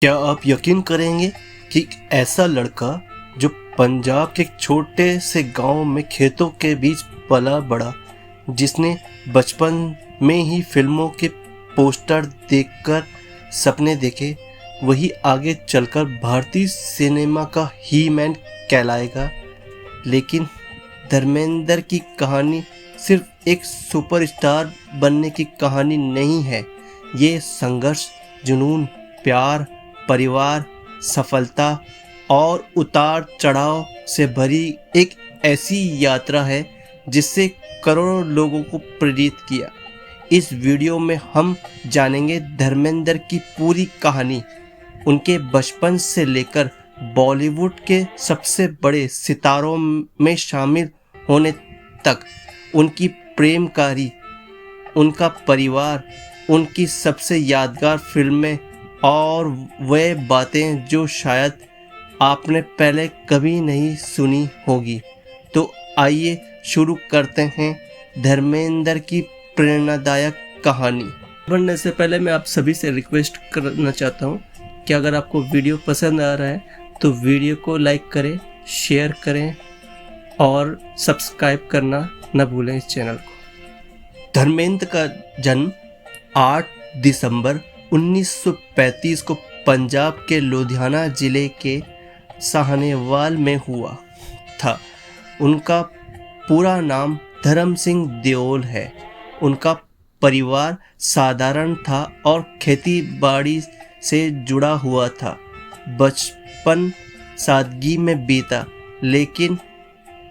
क्या आप यकीन करेंगे कि ऐसा लड़का जो पंजाब के एक छोटे से गांव में खेतों के बीच पला बड़ा, जिसने बचपन में ही फिल्मों के पोस्टर देखकर सपने देखे, वही आगे चलकर भारतीय सिनेमा का ही मैन कहलाएगा। लेकिन धर्मेंद्र की कहानी सिर्फ एक सुपरस्टार बनने की कहानी नहीं है। ये संघर्ष, जुनून, प्यार, परिवार, सफलता और उतार चढ़ाव से भरी एक ऐसी यात्रा है जिससे करोड़ों लोगों को प्रेरित किया। इस वीडियो में हम जानेंगे धर्मेंद्र की पूरी कहानी, उनके बचपन से लेकर बॉलीवुड के सबसे बड़े सितारों में शामिल होने तक, उनकी प्रेम कहानी, उनका परिवार, उनकी सबसे यादगार फिल्में और वे बातें जो शायद आपने पहले कभी नहीं सुनी होगी। तो आइए शुरू करते हैं धर्मेंद्र की प्रेरणादायक कहानी। बढ़ने से पहले मैं आप सभी से रिक्वेस्ट करना चाहता हूँ कि अगर आपको वीडियो पसंद आ रहा है तो वीडियो को लाइक करें, शेयर करें और सब्सक्राइब करना न भूलें इस चैनल को। धर्मेंद्र का जन्म 8 दिसंबर 1935 को पंजाब के लुधियाना जिले के साहनेवाल में हुआ था। उनका पूरा नाम धर्म सिंह देओल है। उनका परिवार साधारण था और खेती बाड़ी से जुड़ा हुआ था। बचपन सादगी में बीता, लेकिन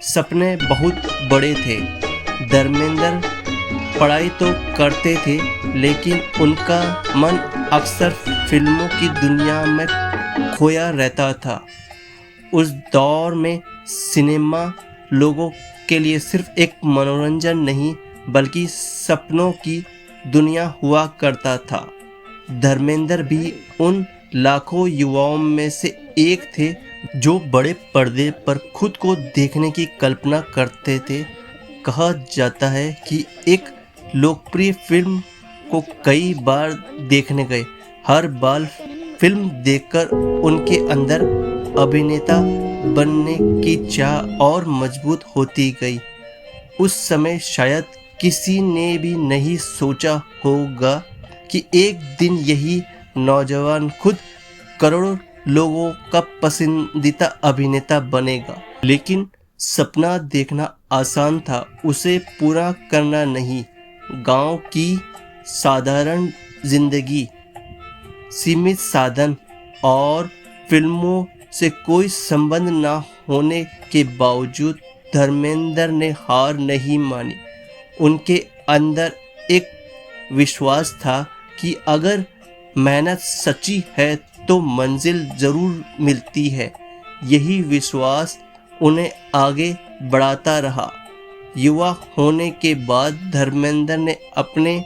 सपने बहुत बड़े थे। धर्मेंद्र पढ़ाई तो करते थे, लेकिन उनका मन अक्सर फिल्मों की दुनिया में खोया रहता था। उस दौर में सिनेमा लोगों के लिए सिर्फ एक मनोरंजन नहीं, बल्कि सपनों की दुनिया हुआ करता था। धर्मेंद्र भी उन लाखों युवाओं में से एक थे जो बड़े पर्दे पर खुद को देखने की कल्पना करते थे। कहा जाता है कि एक लोकप्रिय फिल्म को कई बार देखने गए। हर बार फिल्म देखकर उनके अंदर अभिनेता बनने की चाह और मजबूत होती गई। उस समय शायद किसी ने भी नहीं सोचा होगा कि एक दिन यही नौजवान खुद करोड़ों लोगों का पसंदीदा अभिनेता बनेगा। लेकिन सपना देखना आसान था, उसे पूरा करना नहीं। गांव की साधारण जिंदगी, सीमित साधन और फिल्मों से कोई संबंध न होने के बावजूद धर्मेंद्र ने हार नहीं मानी। उनके अंदर एक विश्वास था कि अगर मेहनत सच्ची है तो मंजिल जरूर मिलती है। यही विश्वास उन्हें आगे बढ़ाता रहा। युवा होने के बाद धर्मेंद्र ने अपने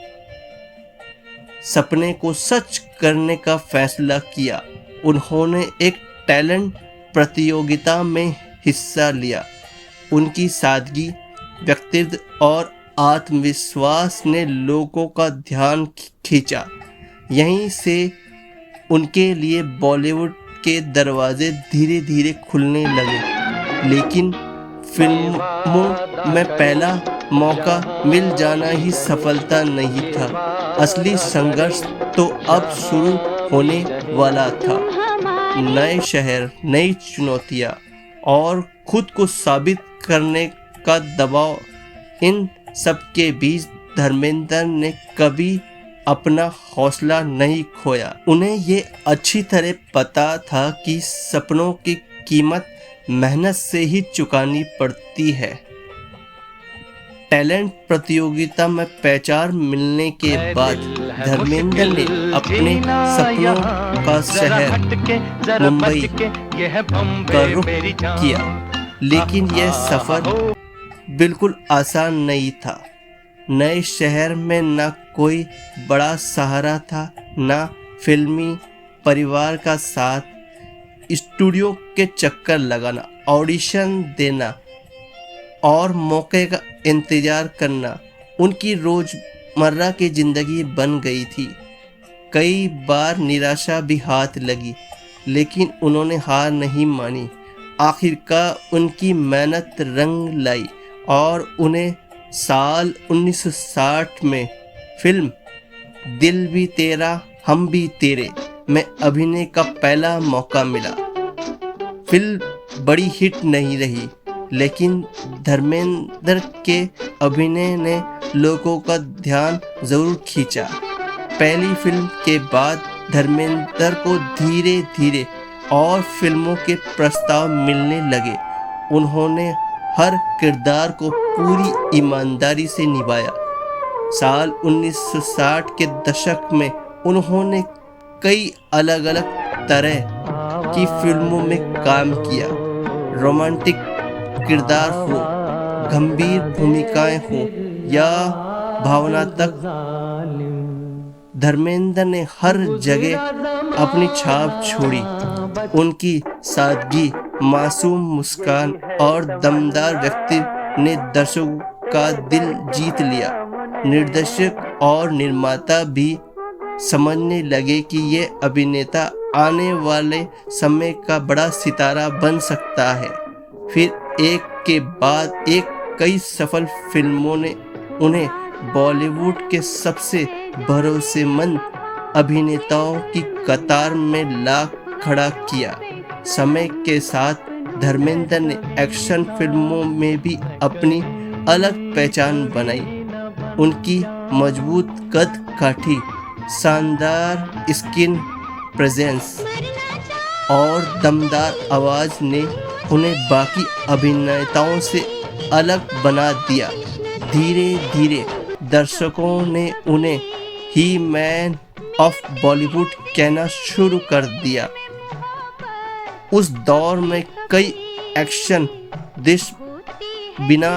सपने को सच करने का फैसला किया। उन्होंने एक टैलेंट प्रतियोगिता में हिस्सा लिया। उनकी सादगी, व्यक्तित्व और आत्मविश्वास ने लोगों का ध्यान खींचा। यहीं से उनके लिए बॉलीवुड के दरवाजे धीरे धीरे खुलने लगे। लेकिन फिल्मों में पहला मौका मिल जाना ही सफलता नहीं था। असली संघर्ष तो अब शुरू होने वाला था। नए शहर, नई चुनौतियां और खुद को साबित करने का दबाव, इन सब के बीच धर्मेंद्र ने कभी अपना हौसला नहीं खोया। उन्हें ये अच्छी तरह पता था कि सपनों की कीमत मेहनत से ही चुकानी पड़ती है। टैलेंट प्रतियोगिता में पहचान मिलने के बाद धर्मेंद्र ने अपने सपनों का शहर मुंबई का रुख किया। लेकिन यह सफर बिल्कुल आसान नहीं था। नए शहर में न कोई बड़ा सहारा था, न फिल्मी परिवार का साथ। स्टूडियो के चक्कर लगाना, ऑडिशन देना और मौके का इंतजार करना उनकी रोजमर्रा की जिंदगी बन गई थी। कई बार निराशा भी हाथ लगी, लेकिन उन्होंने हार नहीं मानी। आखिरकार उनकी मेहनत रंग लाई और उन्हें साल 1960 में फिल्म दिल भी तेरा हम भी तेरे में अभिनय का पहला मौका मिला। फिल्म बड़ी हिट नहीं रही, लेकिन धर्मेंद्र के अभिनय ने लोगों का ध्यान जरूर खींचा। पहली फिल्म के बाद धर्मेंद्र को धीरे धीरे और फिल्मों के प्रस्ताव मिलने लगे। उन्होंने हर किरदार को पूरी ईमानदारी से निभाया। साल 1960 के दशक में उन्होंने कई अलग अलग तरह की फिल्मों में काम किया। रोमांटिक किरदार हो, गंभीर भूमिकाएं हो या भावनात्मक, धर्मेंद्र ने हर जगह अपनी छाप छोड़ी। उनकी सादगी, मासूम मुस्कान और दमदार व्यक्तित्व ने दर्शकों का दिल जीत लिया। निर्देशक और निर्माता भी समझने लगे कि ये अभिनेता आने वाले समय का बड़ा सितारा बन सकता है। फिर एक के बाद एक कई सफल फिल्मों ने उन्हें बॉलीवुड के सबसे भरोसेमंद अभिनेताओं की कतार में ला खड़ा किया। समय के साथ धर्मेंद्र ने एक्शन फिल्मों में भी अपनी अलग पहचान बनाई। उनकी मजबूत कद काठी, शानदार स्क्रीन प्रेजेंस और दमदार आवाज ने उन्हें बाकी अभिनेताओं से अलग बना दिया। धीरे धीरे दर्शकों ने उन्हें ही मैन ऑफ बॉलीवुड कहना शुरू कर दिया। उस दौर में कई एक्शन दृश्य बिना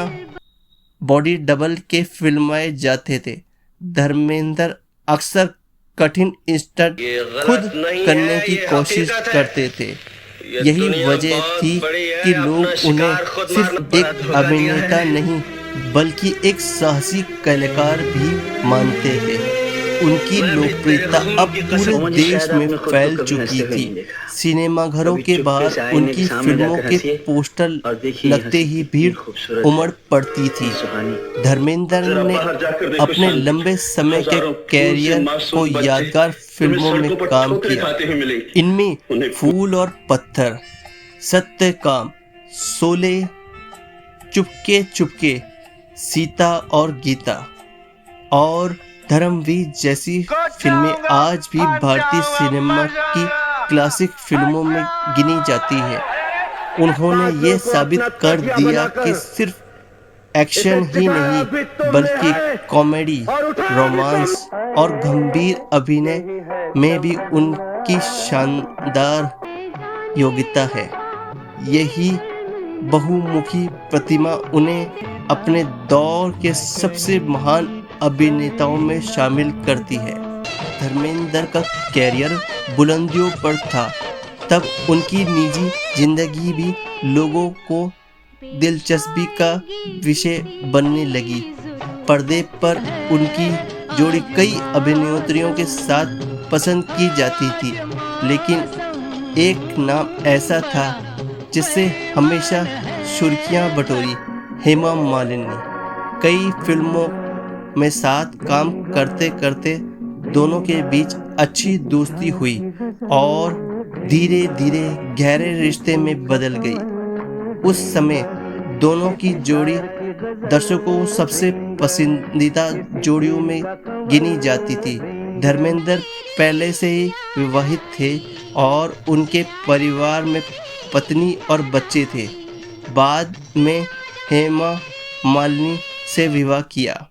बॉडी डबल के फिल्माए जाते थे। धर्मेंद्र अक्सर कठिन स्टंट खुद करने की कोशिश करते थे। यही वजह थी कि लोग उन्हें सिर्फ एक अभिनेता नहीं बल्कि एक साहसी कलाकार भी मानते थे। उनकी लोकप्रियता अब पूरे देश में फैल चुकी थी। सिनेमाघरों के बाहर उनकी फिल्मों के पोस्टर लगते ही भीड़ उमड़ पड़ती थी। धर्मेंद्र ने अपने लंबे समय के कैरियर को यादगार फिल्मों में काम किया। इनमें फूल और पत्थर, सत्यकाम, शोले, चुपके चुपके, सीता और गीता और धर्मवीर जैसी फिल्में आज भी भारतीय सिनेमा की क्लासिक फिल्मों में गिनी जाती है। उन्होंने ये साबित कर दिया कि सिर्फ एक्शन ही नहीं बल्कि कॉमेडी, रोमांस और गंभीर अभिनय में भी उनकी शानदार योग्यता है। यही बहुमुखी प्रतिभा उन्हें अपने दौर के सबसे महान अभिनेताओं में शामिल करती है। धर्मेंद्र का कैरियर बुलंदियों पर था, तब उनकी निजी जिंदगी भी लोगों को दिलचस्पी का विषय बनने लगी। पर्दे पर उनकी जोड़ी कई अभिनेत्रियों के साथ पसंद की जाती थी, लेकिन एक नाम ऐसा था जिससे हमेशा सुर्खियां बटोरी, हेमा मालिनी। कई फिल्मों में साथ काम करते करते दोनों के बीच अच्छी दोस्ती हुई और धीरे धीरे गहरे रिश्ते में बदल गई। उस समय दोनों की जोड़ी दर्शकों सबसे पसंदीदा जोड़ियों में गिनी जाती थी। धर्मेंद्र पहले से ही विवाहित थे और उनके परिवार में पत्नी और बच्चे थे। बाद में हेमा मालिनी से विवाह किया।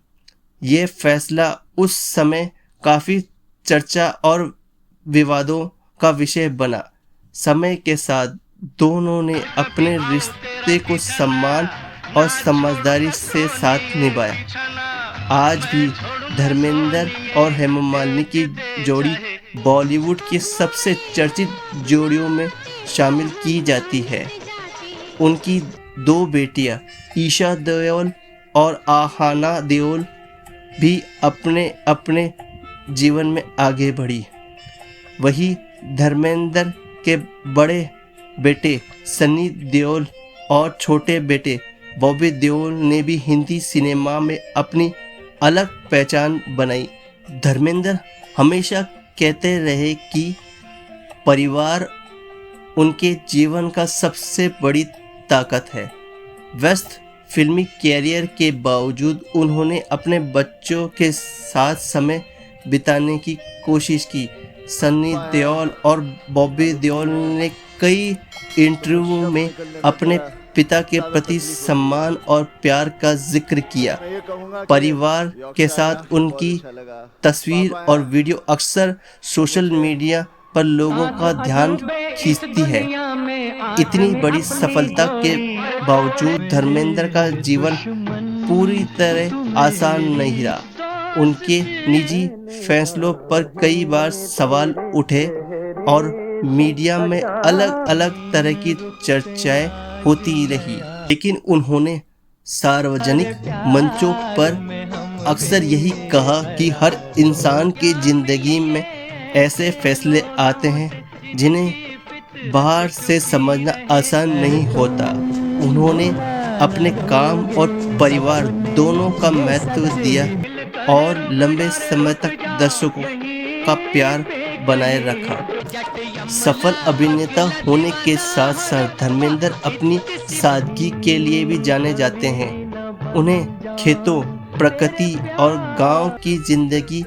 ये फैसला उस समय काफ़ी चर्चा और विवादों का विषय बना। समय के साथ दोनों ने अपने रिश्ते को सम्मान और समझदारी से साथ निभाया। आज भी धर्मेंद्र और हेमा मालिनी की जोड़ी बॉलीवुड की सबसे चर्चित जोड़ियों में शामिल की जाती है। उनकी दो बेटियां ईशा देओल और आहाना देओल भी अपने अपने जीवन में आगे बढ़ी। वही धर्मेंद्र के बड़े बेटे सनी देओल और छोटे बेटे बॉबी देओल ने भी हिंदी सिनेमा में अपनी अलग पहचान बनाई। धर्मेंद्र हमेशा कहते रहे कि परिवार उनके जीवन का सबसे बड़ी ताकत है। व्यस्त फिल्मी कैरियर के बावजूद उन्होंने अपने बच्चों के साथ समय बिताने की कोशिश की। सनी देओल और बॉबी देओल ने कई इंटरव्यू में अपने पिता के प्रति सम्मान और प्यार का जिक्र किया। परिवार के साथ उनकी तस्वीर और वीडियो अक्सर सोशल मीडिया पर लोगों का ध्यान खींचती है। इतनी बड़ी सफलता के बावजूद धर्मेंद्र का जीवन पूरी तरह आसान नहीं रहा। उनके निजी फैसलों पर कई बार सवाल उठे और मीडिया में अलग अलग तरह की चर्चाएं होती रही, लेकिन उन्होंने सार्वजनिक मंचों पर अक्सर यही कहा कि हर इंसान की जिंदगी में ऐसे फैसले आते हैं जिन्हें बाहर से समझना आसान नहीं होता। उन्होंने अपने काम और परिवार दोनों का महत्व दिया और लंबे समय तक दर्शकों का प्यार बनाए रखा। सफल अभिनेता होने के साथ साथ धर्मेंद्र अपनी सादगी के लिए भी जाने जाते हैं। उन्हें खेतों, प्रकृति और गांव की जिंदगी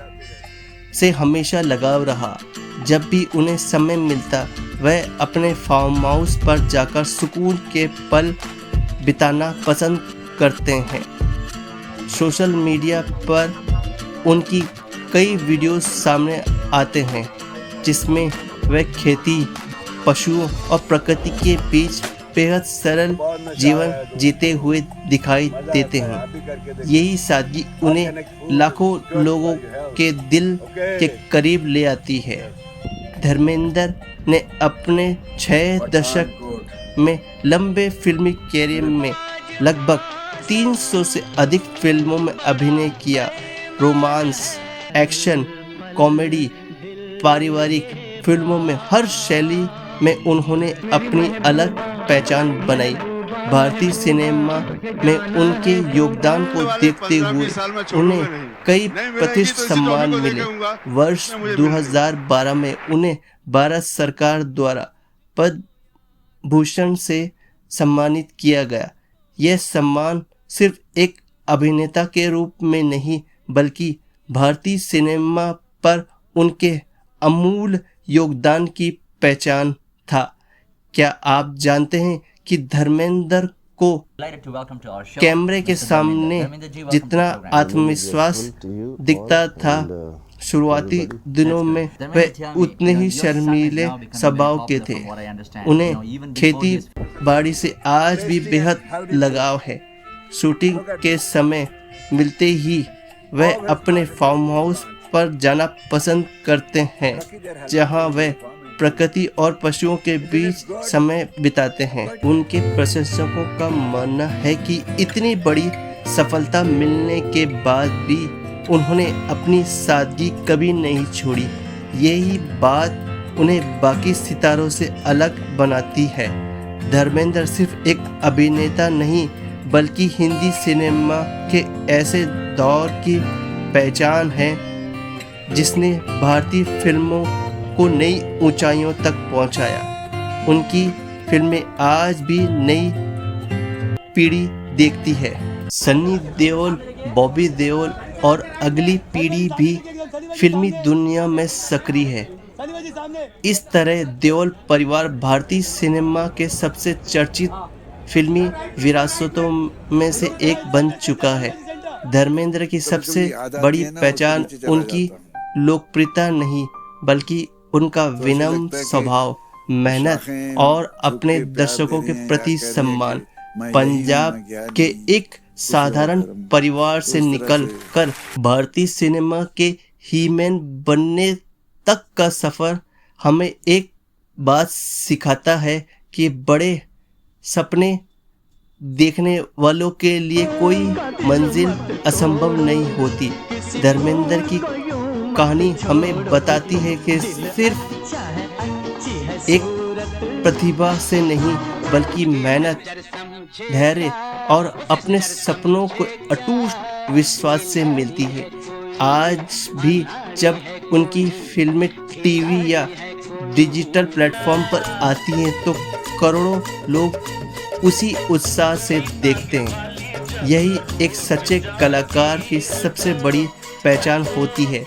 से हमेशा लगाव रहा। जब भी उन्हें समय मिलता वह अपने फार्म हाउस पर जाकर सुकून के पल बिताना पसंद करते हैं। सोशल मीडिया पर उनकी कई वीडियोस सामने आते हैं जिसमें वह खेती, पशुओं और प्रकृति के बीच बेहद सरल जीवन जीते हुए दिखाई देते हैं। यही सादगी उन्हें लाखों लोगों के दिल के करीब ले आती है। धर्मेंद्र ने अपने 6 दशक में लंबे फिल्मी कैरियर में लगभग 300 से अधिक फिल्मों में अभिनय किया। रोमांस, एक्शन, कॉमेडी, पारिवारिक फिल्मों में हर शैली में उन्होंने अपनी अलग पहचान बनाई। भारतीय सिनेमा में उनके योगदान को देखते हुए उन्हें कई प्रतिष्ठित सम्मान मिले। वर्ष 2012 में उन्हें भारत सरकार द्वारा पद्म भूषण से सम्मानित किया गया। यह सम्मान सिर्फ एक अभिनेता के रूप में नहीं बल्कि भारतीय सिनेमा पर उनके अमूल्य योगदान की पहचान था। क्या आप जानते हैं कि धर्मेंद्र को कैमरे के सामने जितना आत्मविश्वास दिखता था, शुरुआती दिनों में वह उतने ही शर्मीले स्वभाव के थे। उन्हें खेती बाड़ी से आज भी बेहद लगाव है। शूटिंग के समय मिलते ही वह अपने फार्म हाउस पर जाना पसंद करते हैं जहां वह प्रकृति और पशुओं के बीच समय बिताते हैं। उनके प्रशंसकों का मानना है कि इतनी बड़ी सफलता मिलने के बाद भी उन्होंने अपनी सादगी कभी नहीं छोड़ी। यही बात उन्हें बाकी सितारों से अलग बनाती है। धर्मेंद्र सिर्फ एक अभिनेता नहीं बल्कि हिंदी सिनेमा के ऐसे दौर की पहचान है जिसने भारतीय फिल्मों को नई ऊंचाइयों तक पहुंचाया। उनकी फिल्में आज भी नई पीढ़ी देखती है। सनी देओल, बॉबी देओल और अगली पीढ़ी भी फिल्मी दुनिया में सक्रिय है। इस तरह देओल परिवार भारतीय सिनेमा के सबसे चर्चित फिल्मी विरासतों में से एक बन चुका है। धर्मेंद्र की सबसे बड़ी पहचान उनकी लोकप्रियता नहीं बल्कि उनका विनम्र स्वभाव, मेहनत और अपने दर्शकों के प्रति सम्मान। पंजाब के एक साधारण परिवार से निकलकर भारतीय सिनेमा के हीमैन बनने तक का सफर हमें एक बात सिखाता है कि बड़े सपने देखने वालों के लिए कोई मंजिल असंभव नहीं होती। धर्मेंद्र की कहानी हमें बताती है कि सिर्फ एक प्रतिभा से नहीं बल्कि मेहनत, धैर्य और अपने सपनों को अटूट विश्वास से मिलती है। आज भी जब उनकी फिल्में टीवी या डिजिटल प्लेटफॉर्म पर आती हैं तो करोड़ों लोग उसी उत्साह से देखते हैं। यही एक सच्चे कलाकार की सबसे बड़ी पहचान होती है।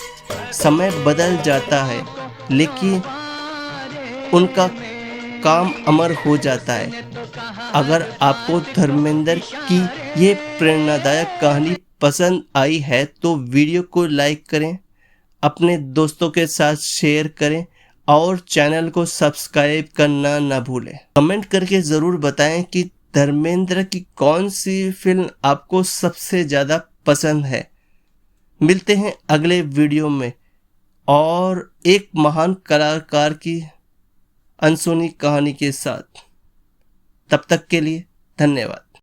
समय बदल जाता है लेकिन उनका काम अमर हो जाता है। अगर आपको धर्मेंद्र की ये प्रेरणादायक कहानी पसंद आई है तो वीडियो को लाइक करें, अपने दोस्तों के साथ शेयर करें और चैनल को सब्सक्राइब करना ना भूलें। कमेंट करके ज़रूर बताएं कि धर्मेंद्र की कौन सी फिल्म आपको सबसे ज़्यादा पसंद है। मिलते हैं अगले वीडियो में और एक महान कलाकार की अनसुनी कहानी के साथ। तब तक के लिए धन्यवाद।